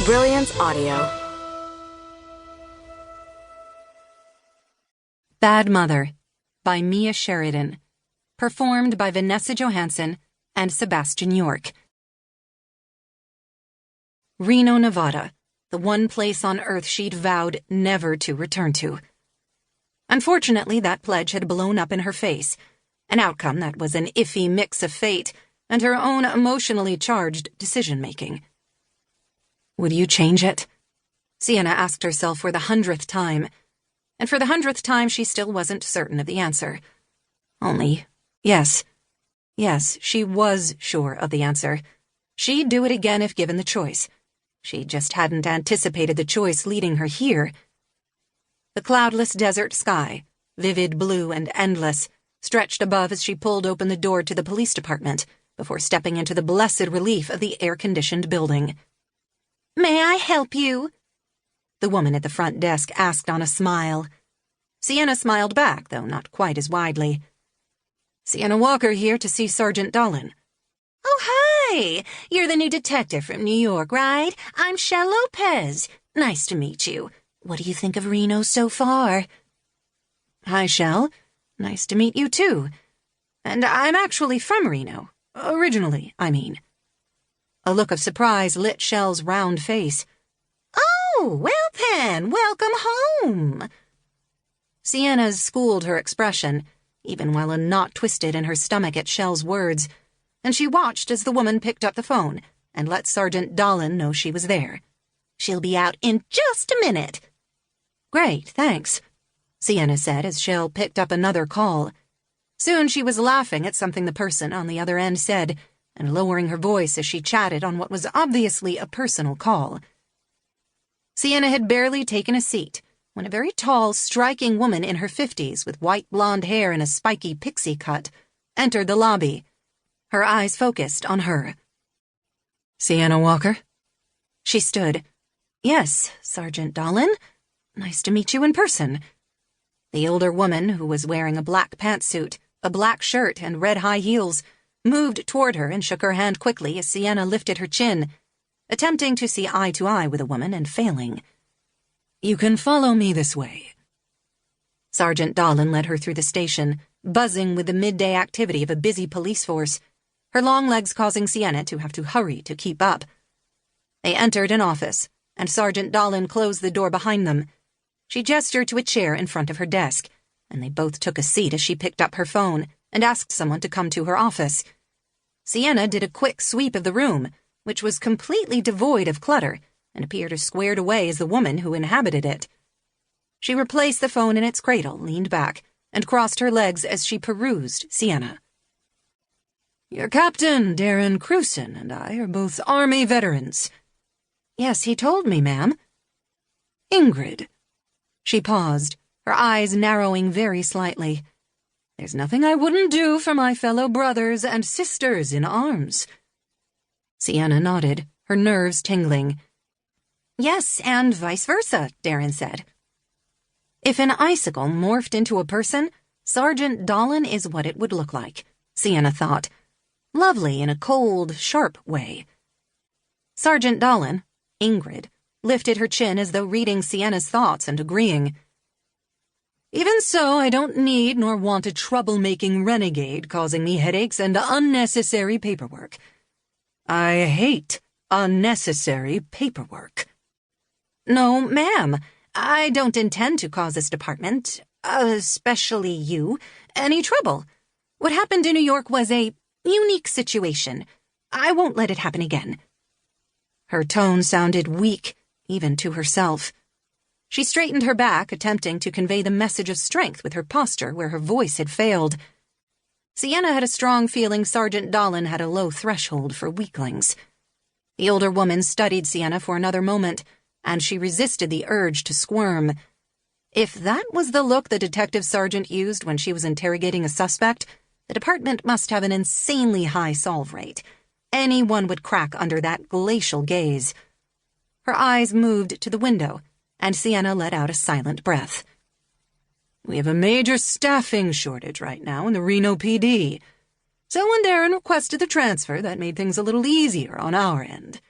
Brilliance Audio. Bad Mother by Mia Sheridan. Performed by Vanessa Johansson and Sebastian York. Reno, Nevada, the one place on earth she'd vowed never to return to. Unfortunately, that pledge had blown up in her face, an outcome that was an iffy mix of fate and her own emotionally charged decision-making. Would you change it? Sienna asked herself for the 100th time, and for the 100th time she still wasn't certain of the answer. Only, yes, she was sure of the answer. She'd do it again if given the choice. She just hadn't anticipated the choice leading her here. The cloudless desert sky, vivid blue and endless, stretched above as she pulled open the door to the police department before stepping into the blessed relief of the air-conditioned building. "May I help you?" the woman at the front desk asked on a smile. Sienna smiled back, though not quite as widely. "Sienna Walker here to see Sergeant Dolan." "Oh, hi! You're the new detective from New York, right? I'm Shell Lopez. Nice to meet you. What do you think of Reno so far?" "Hi, Shell. Nice to meet you, too. And I'm actually from Reno. Originally, I mean." A look of surprise lit Shell's round face. "Oh, well then, welcome home." Sienna's schooled her expression, even while a knot twisted in her stomach at Shell's words, and she watched as the woman picked up the phone and let Sergeant Dolan know she was there. "She'll be out in just a minute." "Great, thanks," Sienna said as Shell picked up another call. Soon she was laughing at something the person on the other end said, and lowering her voice as she chatted on what was obviously a personal call. Sienna had barely taken a seat when a very tall, striking woman in her 50s with white blonde hair and a spiky pixie cut entered the lobby, her eyes focused on her. "Sienna Walker?" She stood. "Yes, Sergeant Dolan. Nice to meet you in person." The older woman, who was wearing a black pantsuit, a black shirt, and red high heels, moved toward her and shook her hand quickly as Sienna lifted her chin, attempting to see eye to eye with the woman and failing. "You can follow me this way." Sergeant Dolan led her through the station, buzzing with the midday activity of a busy police force, her long legs causing Sienna to have to hurry to keep up. They entered an office, and Sergeant Dolan closed the door behind them. She gestured to a chair in front of her desk, and they both took a seat as she picked up her phone and asked someone to come to her office. Sienna did a quick sweep of the room, which was completely devoid of clutter and appeared as squared away as the woman who inhabited it. She replaced the phone in its cradle, leaned back, and crossed her legs as she perused Sienna. "Your captain, Darren Cruson, and I are both Army veterans." "Yes, he told me, ma'am." "Ingrid." She paused, her eyes narrowing very slightly. "There's nothing I wouldn't do for my fellow brothers and sisters in arms." Sienna nodded, her nerves tingling. "Yes, and vice versa," Darren said. If an icicle morphed into a person, Sergeant Dolan is what it would look like, Sienna thought. Lovely in a cold, sharp way. Sergeant Dolan, Ingrid, lifted her chin as though reading Sienna's thoughts and agreeing. "Even so, I don't need nor want a troublemaking renegade causing me headaches and unnecessary paperwork. I hate unnecessary paperwork." "No, ma'am, I don't intend to cause this department, especially you, any trouble. What happened in New York was a unique situation. I won't let it happen again." Her tone sounded weak, even to herself. She straightened her back, attempting to convey the message of strength with her posture where her voice had failed. Sienna had a strong feeling Sergeant Dolan had a low threshold for weaklings. The older woman studied Sienna for another moment, and she resisted the urge to squirm. If that was the look the detective sergeant used when she was interrogating a suspect, the department must have an insanely high solve rate. Anyone would crack under that glacial gaze. Her eyes moved to the window, and Sienna let out a silent breath. "We have a major staffing shortage right now in the Reno PD. So when Darren requested the transfer, that made things a little easier on our end.